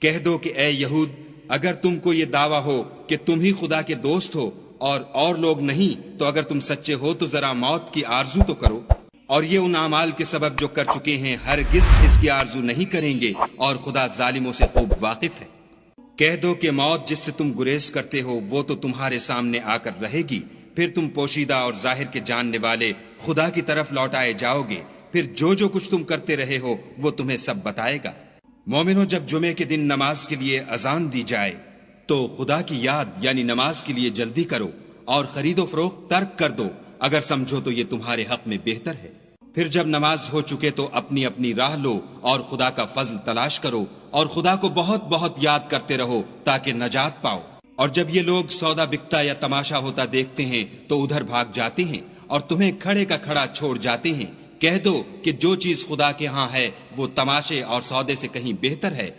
کہہ دو کہ اے یہود، اگر تم کو یہ دعویٰ ہو کہ تم ہی خدا کے دوست ہو اور لوگ نہیں، تو اگر تم سچے ہو تو ذرا موت کی آرزو تو کرو، اور یہ ان اعمال کے سبب جو کر چکے ہیں ہرگز اس کی آرزو نہیں کریں گے، اور خدا ظالموں سے خوب واقف ہے۔ کہہ دو کہ موت جس سے تم گریز کرتے ہو وہ تو تمہارے سامنے آ کر رہے گی، پھر تم پوشیدہ اور ظاہر کے جاننے والے خدا کی طرف لوٹائے جاؤ گے، پھر جو کچھ تم کرتے رہے ہو وہ تمہیں سب بتائے گا۔ مومنوں، جب جمعے کے دن نماز کے لیے اذان دی جائے تو خدا کی یاد یعنی نماز کے لیے جلدی کرو، اور خرید و فروخت ترک کر دو، اگر سمجھو تو یہ تمہارے حق میں بہتر ہے۔ پھر جب نماز ہو چکے تو اپنی اپنی راہ لو اور خدا کا فضل تلاش کرو، اور خدا کو بہت بہت یاد کرتے رہو تاکہ نجات پاؤ۔ اور جب یہ لوگ سودا بکتا یا تماشا ہوتا دیکھتے ہیں تو ادھر بھاگ جاتے ہیں اور تمہیں کھڑے کا کھڑا چھوڑ جاتے ہیں۔ کہہ دو کہ جو چیز خدا کے ہاں ہے وہ تماشے اور سودے سے کہیں بہتر ہے،